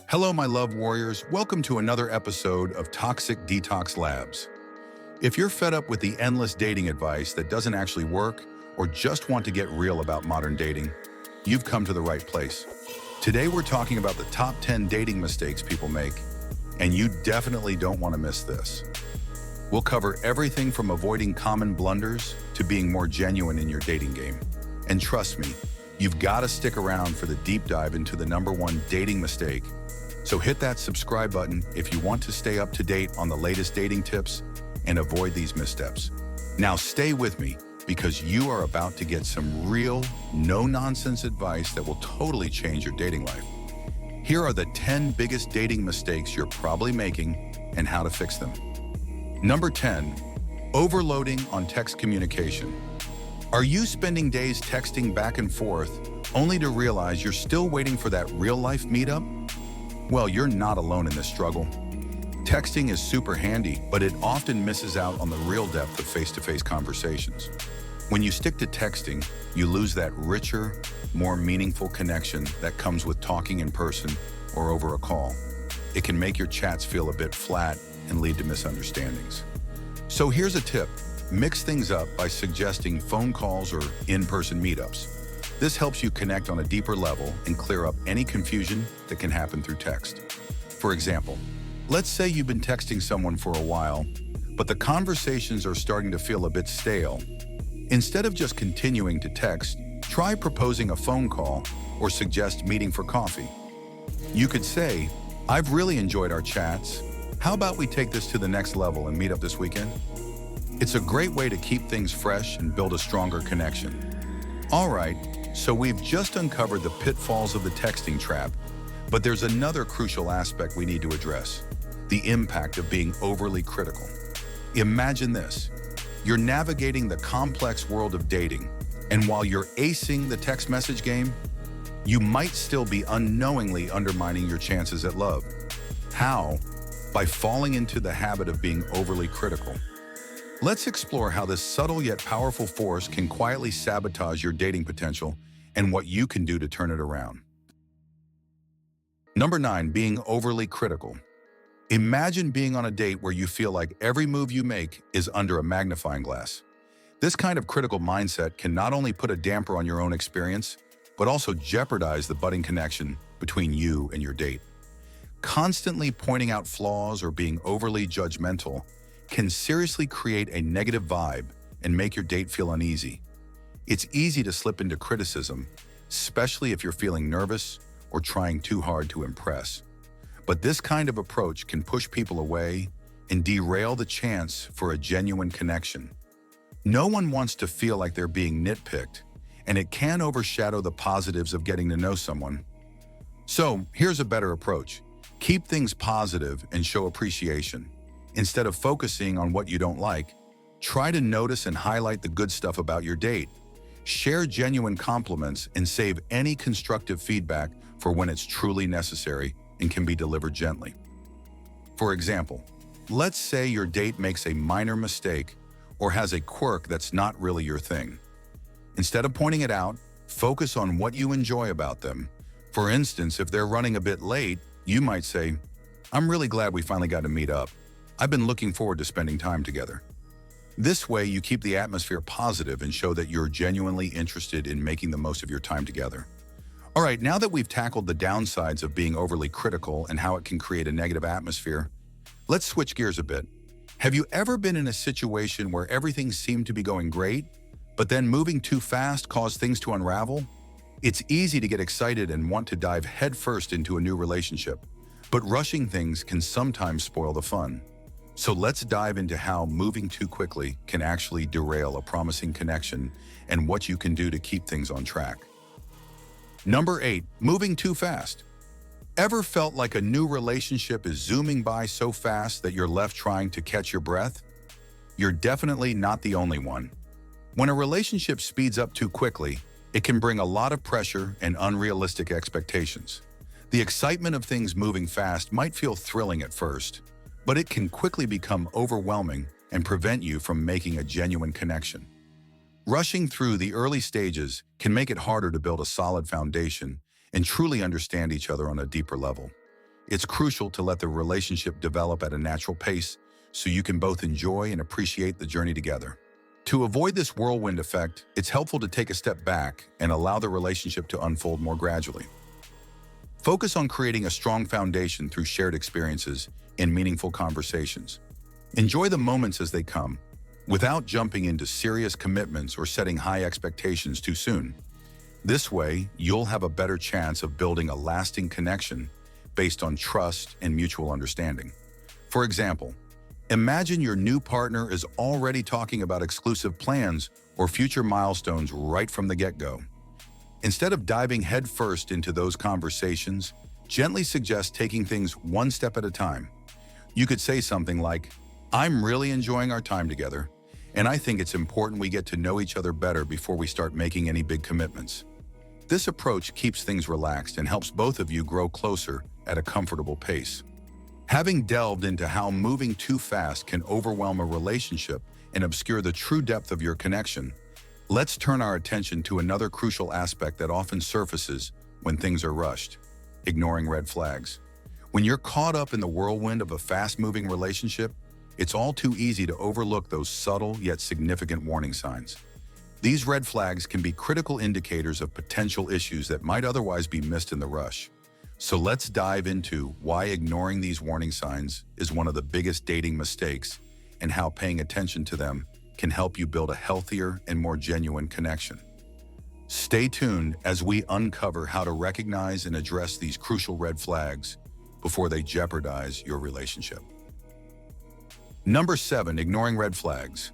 Hello, my love warriors. Welcome to another episode of Toxic Detox Labs. If you're fed up with the endless dating advice that doesn't actually work, or just want to get real about modern dating, you've come to the right place. Today, we're talking about the top 10 dating mistakes people make, and you definitely don't want to miss this. We'll cover everything from avoiding common blunders to being more genuine in your dating game. And trust me, you've got to stick around for the deep dive into the number one dating mistake. So hit that subscribe button if you want to stay up to date on the latest dating tips and avoid these missteps. Now stay with me because you are about to get some real, no-nonsense advice that will totally change your dating life. Here are the 10 biggest dating mistakes you're probably making and how to fix them. Number 10, overloading on text communication. Are you spending days texting back and forth only to realize you're still waiting for that real-life meetup? Well, you're not alone in this struggle. Texting is super handy, but it often misses out on the real depth of face-to-face conversations. When you stick to texting, you lose that richer, more meaningful connection that comes with talking in person or over a call. It can make your chats feel a bit flat and lead to misunderstandings. So here's a tip. Mix things up by suggesting phone calls or in-person meetups. This helps you connect on a deeper level and clear up any confusion that can happen through text. For example, let's say you've been texting someone for a while, but the conversations are starting to feel a bit stale. Instead of just continuing to text, try proposing a phone call or suggest meeting for coffee. You could say, "I've really enjoyed our chats. How about we take this to the next level and meet up this weekend?" It's a great way to keep things fresh and build a stronger connection. All right, so we've just uncovered the pitfalls of the texting trap, but there's another crucial aspect we need to address: the impact of being overly critical. Imagine this. You're navigating the complex world of dating, and while you're acing the text message game, you might still be unknowingly undermining your chances at love. How? By falling into the habit of being overly critical. Let's explore how this subtle yet powerful force can quietly sabotage your dating potential and what you can do to turn it around. Number 9, being overly critical. Imagine being on a date where you feel like every move you make is under a magnifying glass. This kind of critical mindset can not only put a damper on your own experience, but also jeopardize the budding connection between you and your date. Constantly pointing out flaws or being overly judgmental can seriously create a negative vibe and make your date feel uneasy. It's easy to slip into criticism, especially if you're feeling nervous or trying too hard to impress. But this kind of approach can push people away and derail the chance for a genuine connection. No one wants to feel like they're being nitpicked, and it can overshadow the positives of getting to know someone. So here's a better approach. Keep things positive and show appreciation. Instead of focusing on what you don't like, try to notice and highlight the good stuff about your date. Share genuine compliments and save any constructive feedback for when it's truly necessary and can be delivered gently. For example, let's say your date makes a minor mistake or has a quirk that's not really your thing. Instead of pointing it out, focus on what you enjoy about them. For instance, if they're running a bit late, you might say, "I'm really glad we finally got to meet up. I've been looking forward to spending time together." This way, you keep the atmosphere positive and show that you're genuinely interested in making the most of your time together. All right, now that we've tackled the downsides of being overly critical and how it can create a negative atmosphere, let's switch gears a bit. Have you ever been in a situation where everything seemed to be going great, but then moving too fast caused things to unravel? It's easy to get excited and want to dive headfirst into a new relationship, but rushing things can sometimes spoil the fun. So let's dive into how moving too quickly can actually derail a promising connection and what you can do to keep things on track. Number 8, moving too fast. Ever felt like a new relationship is zooming by so fast that you're left trying to catch your breath? You're definitely not the only one. When a relationship speeds up too quickly, it can bring a lot of pressure and unrealistic expectations. The excitement of things moving fast might feel thrilling at first, but it can quickly become overwhelming and prevent you from making a genuine connection. Rushing through the early stages can make it harder to build a solid foundation and truly understand each other on a deeper level. It's crucial to let the relationship develop at a natural pace so you can both enjoy and appreciate the journey together. To avoid this whirlwind effect, it's helpful to take a step back and allow the relationship to unfold more gradually. Focus on creating a strong foundation through shared experiences and meaningful conversations. Enjoy the moments as they come, without jumping into serious commitments or setting high expectations too soon. This way, you'll have a better chance of building a lasting connection based on trust and mutual understanding. For example, imagine your new partner is already talking about exclusive plans or future milestones right from the get-go. Instead of diving headfirst into those conversations, gently suggest taking things one step at a time. You could say something like, "I'm really enjoying our time together, and I think it's important we get to know each other better before we start making any big commitments." This approach keeps things relaxed and helps both of you grow closer at a comfortable pace. Having delved into how moving too fast can overwhelm a relationship and obscure the true depth of your connection, let's turn our attention to another crucial aspect that often surfaces when things are rushed: ignoring red flags. When you're caught up in the whirlwind of a fast-moving relationship, it's all too easy to overlook those subtle yet significant warning signs. These red flags can be critical indicators of potential issues that might otherwise be missed in the rush. So let's dive into why ignoring these warning signs is one of the biggest dating mistakes and how paying attention to them can help you build a healthier and more genuine connection. Stay tuned as we uncover how to recognize and address these crucial red flags before they jeopardize your relationship. Number 7, ignoring red flags.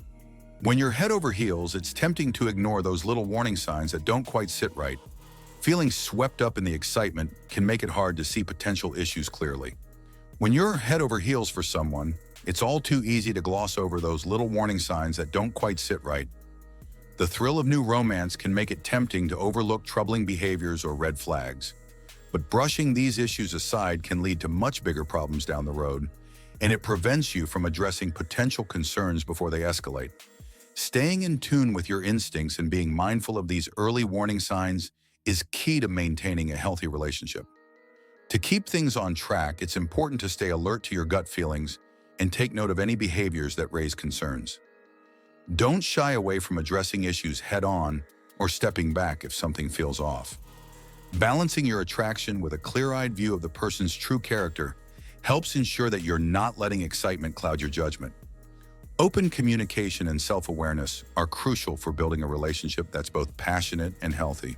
When you're head over heels, it's tempting to ignore those little warning signs that don't quite sit right. Feeling swept up in the excitement can make it hard to see potential issues clearly. When you're head over heels for someone, it's all too easy to gloss over those little warning signs that don't quite sit right. The thrill of new romance can make it tempting to overlook troubling behaviors or red flags. But brushing these issues aside can lead to much bigger problems down the road, and it prevents you from addressing potential concerns before they escalate. Staying in tune with your instincts and being mindful of these early warning signs is key to maintaining a healthy relationship. To keep things on track, it's important to stay alert to your gut feelings and take note of any behaviors that raise concerns. Don't shy away from addressing issues head-on or stepping back if something feels off. Balancing your attraction with a clear-eyed view of the person's true character helps ensure that you're not letting excitement cloud your judgment. Open communication and self-awareness are crucial for building a relationship that's both passionate and healthy.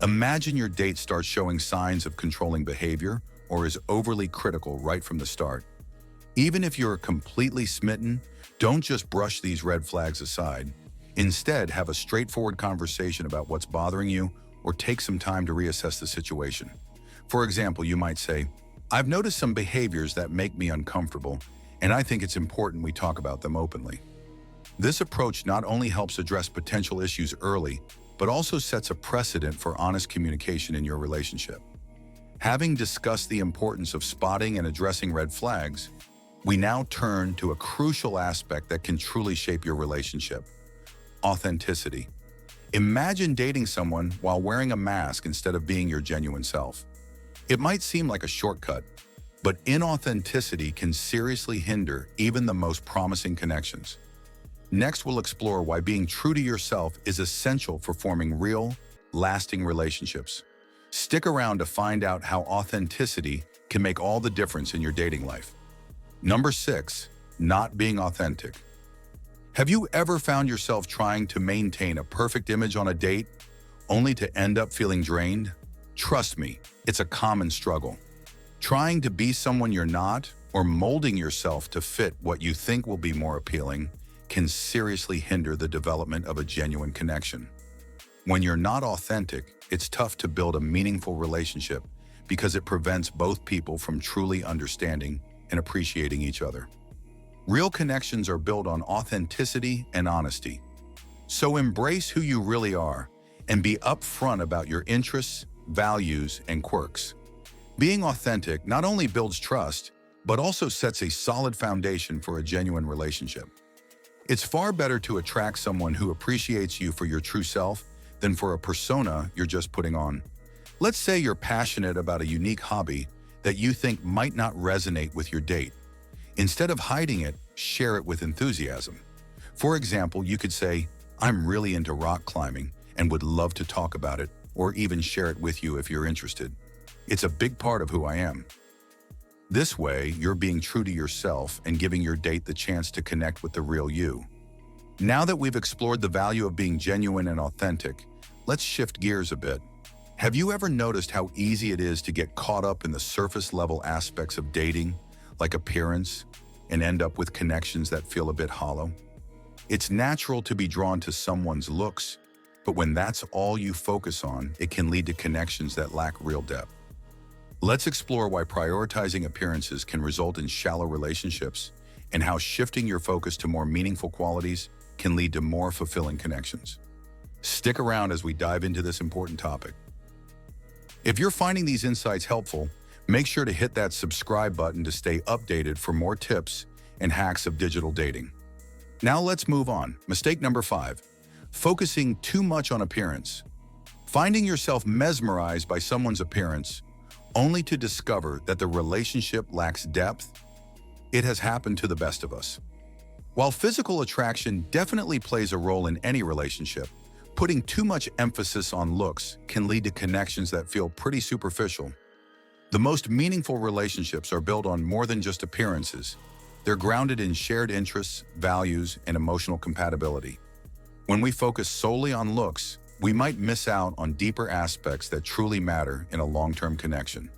Imagine your date starts showing signs of controlling behavior or is overly critical right from the start. Even if you're completely smitten, don't just brush these red flags aside. Instead, have a straightforward conversation about what's bothering you or take some time to reassess the situation. For example, you might say, "I've noticed some behaviors that make me uncomfortable, and I think it's important we talk about them openly." This approach not only helps address potential issues early, but also sets a precedent for honest communication in your relationship. Having discussed the importance of spotting and addressing red flags, we now turn to a crucial aspect that can truly shape your relationship: authenticity. Imagine dating someone while wearing a mask instead of being your genuine self. It might seem like a shortcut, but inauthenticity can seriously hinder even the most promising connections. Next, we'll explore why being true to yourself is essential for forming real, lasting relationships. Stick around to find out how authenticity can make all the difference in your dating life. Number 6, not being authentic. Have you ever found yourself trying to maintain a perfect image on a date, only to end up feeling drained? Trust me, it's a common struggle. Trying to be someone you're not, or molding yourself to fit what you think will be more appealing, can seriously hinder the development of a genuine connection. When you're not authentic, it's tough to build a meaningful relationship because it prevents both people from truly understanding and appreciating each other. Real connections are built on authenticity and honesty. So embrace who you really are and be upfront about your interests, values, and quirks. Being authentic not only builds trust, but also sets a solid foundation for a genuine relationship. It's far better to attract someone who appreciates you for your true self than for a persona you're just putting on. Let's say you're passionate about a unique hobby that you think might not resonate with your date. Instead of hiding it, share it with enthusiasm. For example, you could say, "I'm really into rock climbing and would love to talk about it, or even share it with you if you're interested. It's a big part of who I am." This way, you're being true to yourself and giving your date the chance to connect with the real you. Now that we've explored the value of being genuine and authentic, let's shift gears a bit. Have you ever noticed how easy it is to get caught up in the surface-level aspects of dating, like appearance, and end up with connections that feel a bit hollow? It's natural to be drawn to someone's looks, but when that's all you focus on, it can lead to connections that lack real depth. Let's explore why prioritizing appearances can result in shallow relationships and how shifting your focus to more meaningful qualities can lead to more fulfilling connections. Stick around as we dive into this important topic. If you're finding these insights helpful, make sure to hit that subscribe button to stay updated for more tips and hacks of digital dating. Now let's move on. Mistake number 5, focusing too much on appearance. Finding yourself mesmerized by someone's appearance only to discover that the relationship lacks depth. It has happened to the best of us. While physical attraction definitely plays a role in any relationship, putting too much emphasis on looks can lead to connections that feel pretty superficial. The most meaningful relationships are built on more than just appearances. They're grounded in shared interests, values, and emotional compatibility. When we focus solely on looks, we might miss out on deeper aspects that truly matter in a long-term connection.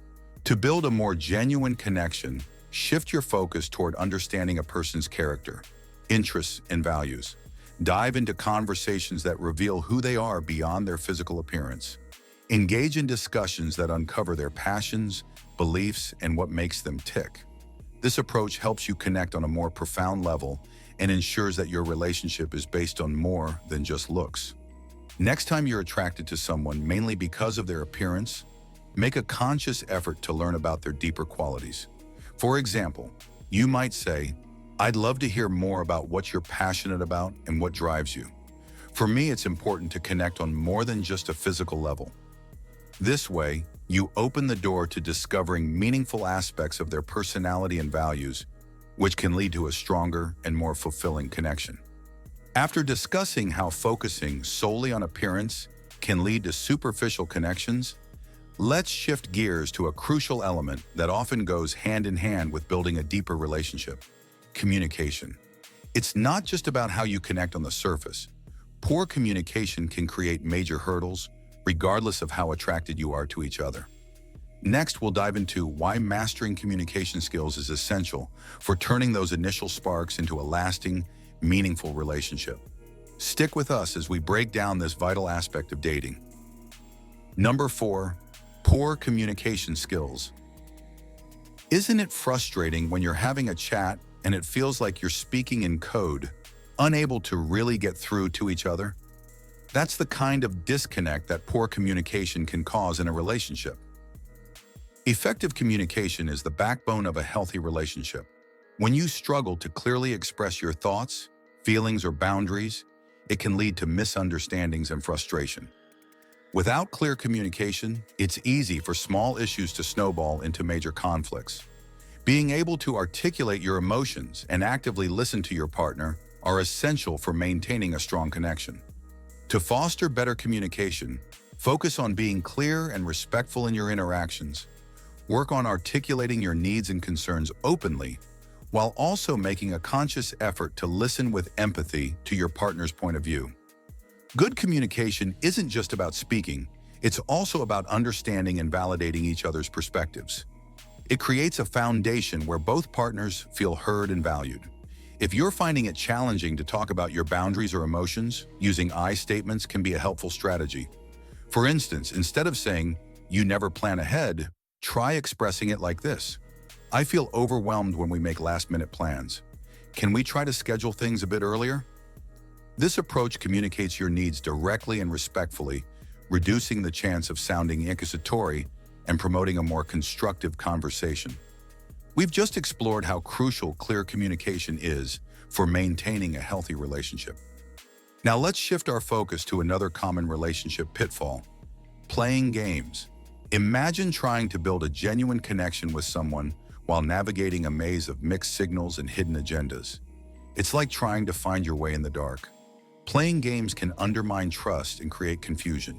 To build a more genuine connection, shift your focus toward understanding a person's character, interests, and values. Dive into conversations that reveal who they are beyond their physical appearance. Engage in discussions that uncover their passions, beliefs, and what makes them tick. This approach helps you connect on a more profound level and ensures that your relationship is based on more than just looks. Next time you're attracted to someone mainly because of their appearance, make a conscious effort to learn about their deeper qualities. For example, you might say, "I'd love to hear more about what you're passionate about and what drives you. For me, it's important to connect on more than just a physical level." This way, you open the door to discovering meaningful aspects of their personality and values, which can lead to a stronger and more fulfilling connection. After discussing how focusing solely on appearance can lead to superficial connections, let's shift gears to a crucial element that often goes hand in hand with building a deeper relationship: communication. It's not just about how you connect on the surface. Poor communication can create major hurdles, regardless of how attracted you are to each other. Next, we'll dive into why mastering communication skills is essential for turning those initial sparks into a lasting, meaningful relationship. Stick with us as we break down this vital aspect of dating. Number 4, poor communication skills. Isn't it frustrating when you're having a chat and it feels like you're speaking in code, unable to really get through to each other? That's the kind of disconnect that poor communication can cause in a relationship. Effective communication is the backbone of a healthy relationship. When you struggle to clearly express your thoughts, feelings, or boundaries, it can lead to misunderstandings and frustration. Without clear communication, it's easy for small issues to snowball into major conflicts. Being able to articulate your emotions and actively listen to your partner are essential for maintaining a strong connection. To foster better communication, focus on being clear and respectful in your interactions. Work on articulating your needs and concerns openly, while also making a conscious effort to listen with empathy to your partner's point of view. Good communication isn't just about speaking, it's also about understanding and validating each other's perspectives. It creates a foundation where both partners feel heard and valued. If you're finding it challenging to talk about your boundaries or emotions, using I statements can be a helpful strategy. For instance, instead of saying, "You never plan ahead," try expressing it like this: "I feel overwhelmed when we make last-minute plans. Can we try to schedule things a bit earlier?" This approach communicates your needs directly and respectfully, reducing the chance of sounding accusatory and promoting a more constructive conversation. We've just explored how crucial clear communication is for maintaining a healthy relationship. Now let's shift our focus to another common relationship pitfall: playing games. Imagine trying to build a genuine connection with someone while navigating a maze of mixed signals and hidden agendas. It's like trying to find your way in the dark. Playing games can undermine trust and create confusion,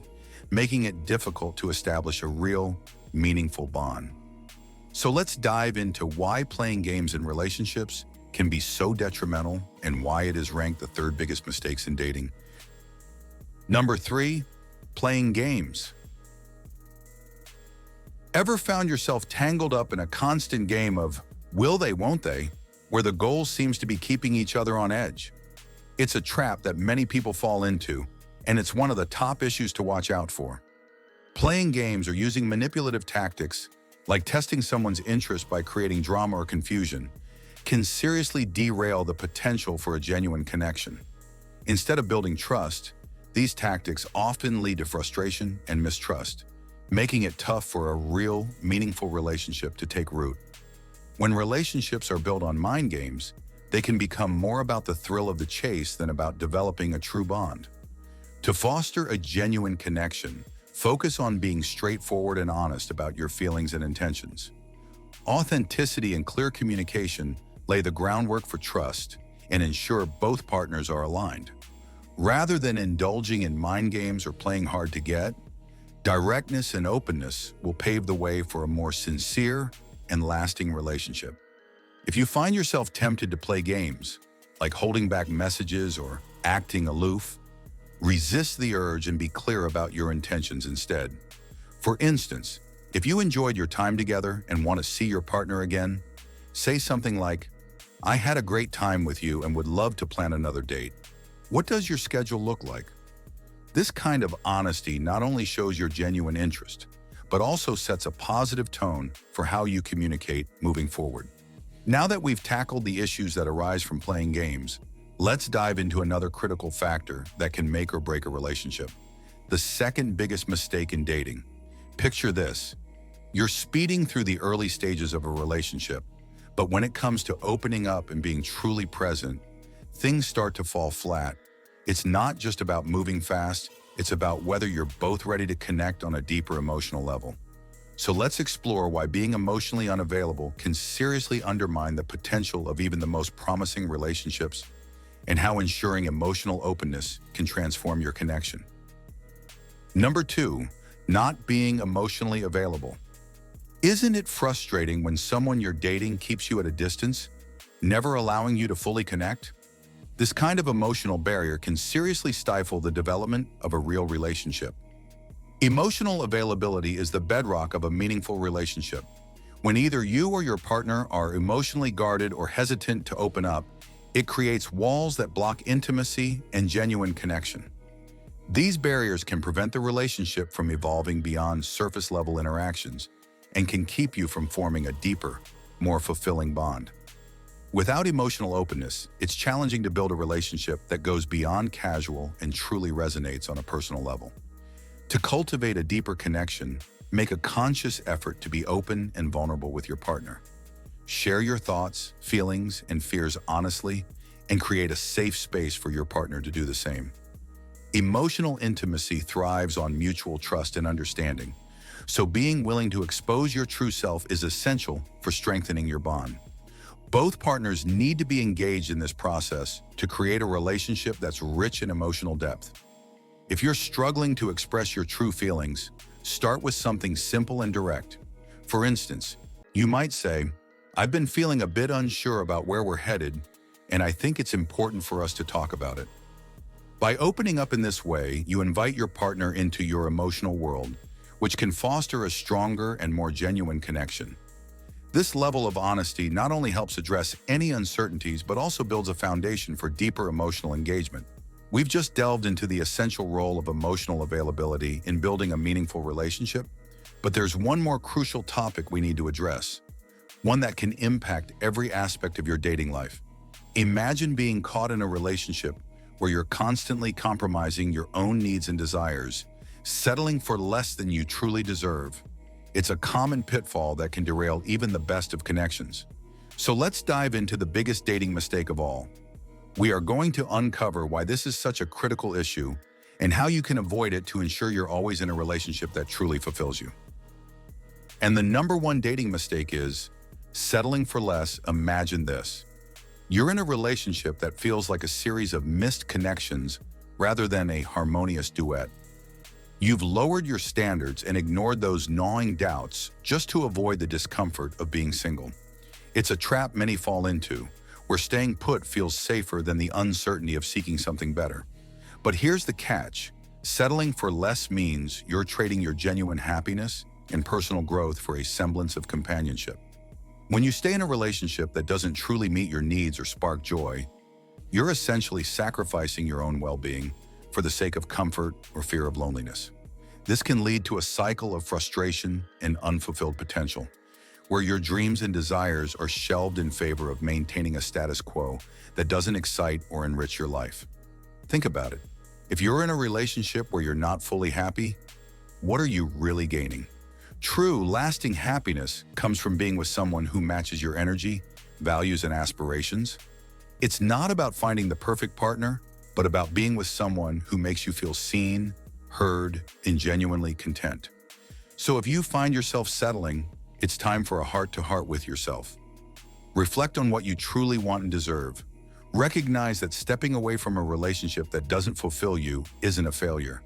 making it difficult to establish a real, meaningful bond. So let's dive into why playing games in relationships can be so detrimental and why it is ranked the third biggest mistakes in dating. Number 3, playing games. Ever found yourself tangled up in a constant game of will they, won't they, where the goal seems to be keeping each other on edge? It's a trap that many people fall into, and it's one of the top issues to watch out for. Playing games or using manipulative tactics, like testing someone's interest by creating drama or confusion, can seriously derail the potential for a genuine connection. Instead of building trust, these tactics often lead to frustration and mistrust, making it tough for a real, meaningful relationship to take root. When relationships are built on mind games, they can become more about the thrill of the chase than about developing a true bond. To foster a genuine connection, focus on being straightforward and honest about your feelings and intentions. Authenticity and clear communication lay the groundwork for trust and ensure both partners are aligned. Rather than indulging in mind games or playing hard to get, directness and openness will pave the way for a more sincere and lasting relationship. If you find yourself tempted to play games, like holding back messages or acting aloof, resist the urge and be clear about your intentions instead. For instance, if you enjoyed your time together and want to see your partner again, say something like, "I had a great time with you and would love to plan another date. What does your schedule look like?" This kind of honesty not only shows your genuine interest, but also sets a positive tone for how you communicate moving forward. Now that we've tackled the issues that arise from playing games, let's dive into another critical factor that can make or break a relationship. The second biggest mistake in dating. Picture this. You're speeding through the early stages of a relationship, but when it comes to opening up and being truly present, things start to fall flat. It's not just about moving fast, it's about whether you're both ready to connect on a deeper emotional level. So let's explore why being emotionally unavailable can seriously undermine the potential of even the most promising relationships, and how ensuring emotional openness can transform your connection. Number 2, not being emotionally available. Isn't it frustrating when someone you're dating keeps you at a distance, never allowing you to fully connect? This kind of emotional barrier can seriously stifle the development of a real relationship. Emotional availability is the bedrock of a meaningful relationship. When either you or your partner are emotionally guarded or hesitant to open up, it creates walls that block intimacy and genuine connection. These barriers can prevent the relationship from evolving beyond surface-level interactions and can keep you from forming a deeper, more fulfilling bond. Without emotional openness, it's challenging to build a relationship that goes beyond casual and truly resonates on a personal level. To cultivate a deeper connection, make a conscious effort to be open and vulnerable with your partner. Share your thoughts, feelings, and fears honestly, and create a safe space for your partner to do the same. Emotional intimacy thrives on mutual trust and understanding, so being willing to expose your true self is essential for strengthening your bond. Both partners need to be engaged in this process to create a relationship that's rich in emotional depth. If you're struggling to express your true feelings, start with something simple and direct. For instance, you might say, "I've been feeling a bit unsure about where we're headed, and I think it's important for us to talk about it." By opening up in this way, you invite your partner into your emotional world, which can foster a stronger and more genuine connection. This level of honesty not only helps address any uncertainties, but also builds a foundation for deeper emotional engagement. We've just delved into the essential role of emotional availability in building a meaningful relationship, but there's one more crucial topic we need to address, one that can impact every aspect of your dating life. Imagine being caught in a relationship where you're constantly compromising your own needs and desires, settling for less than you truly deserve. It's a common pitfall that can derail even the best of connections. So let's dive into the biggest dating mistake of all. We are going to uncover why this is such a critical issue and how you can avoid it to ensure you're always in a relationship that truly fulfills you. And the number one dating mistake is settling for less. Imagine this. You're in a relationship that feels like a series of missed connections rather than a harmonious duet. You've lowered your standards and ignored those gnawing doubts just to avoid the discomfort of being single. It's a trap many fall into, where staying put feels safer than the uncertainty of seeking something better. But here's the catch. Settling for less means you're trading your genuine happiness and personal growth for a semblance of companionship. When you stay in a relationship that doesn't truly meet your needs or spark joy, you're essentially sacrificing your own well-being for the sake of comfort or fear of loneliness. This can lead to a cycle of frustration and unfulfilled potential, where your dreams and desires are shelved in favor of maintaining a status quo that doesn't excite or enrich your life. Think about it. If you're in a relationship where you're not fully happy, what are you really gaining? True, lasting happiness comes from being with someone who matches your energy, values, and aspirations. It's not about finding the perfect partner, but about being with someone who makes you feel seen, heard, and genuinely content. So if you find yourself settling, it's time for a heart-to-heart with yourself. Reflect on what you truly want and deserve. Recognize that stepping away from a relationship that doesn't fulfill you isn't a failure.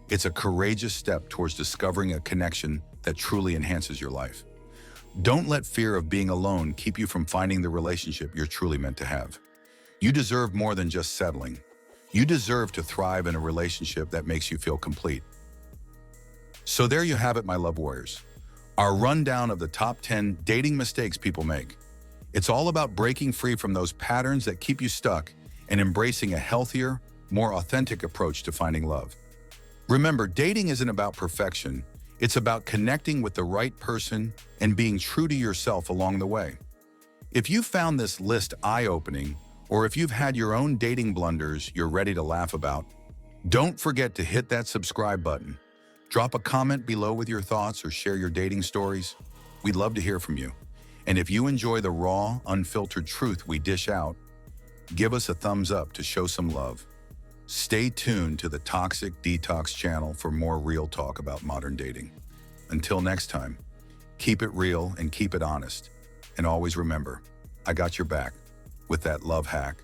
It's a courageous step towards discovering a connection that truly enhances your life. Don't let fear of being alone keep you from finding the relationship you're truly meant to have. You deserve more than just settling. You deserve to thrive in a relationship that makes you feel complete. So there you have it, my love warriors. Our rundown of the top 10 dating mistakes people make. It's all about breaking free from those patterns that keep you stuck and embracing a healthier, more authentic approach to finding love. Remember, dating isn't about perfection. It's about connecting with the right person and being true to yourself along the way. If you found this list eye-opening, or if you've had your own dating blunders you're ready to laugh about, don't forget to hit that subscribe button. Drop a comment below with your thoughts or share your dating stories. We'd love to hear from you. And if you enjoy the raw, unfiltered truth we dish out, give us a thumbs up to show some love. Stay tuned to the Toxic Detox channel for more real talk about modern dating. Until next time, keep it real and keep it honest. And always remember, I got your back with that love hack.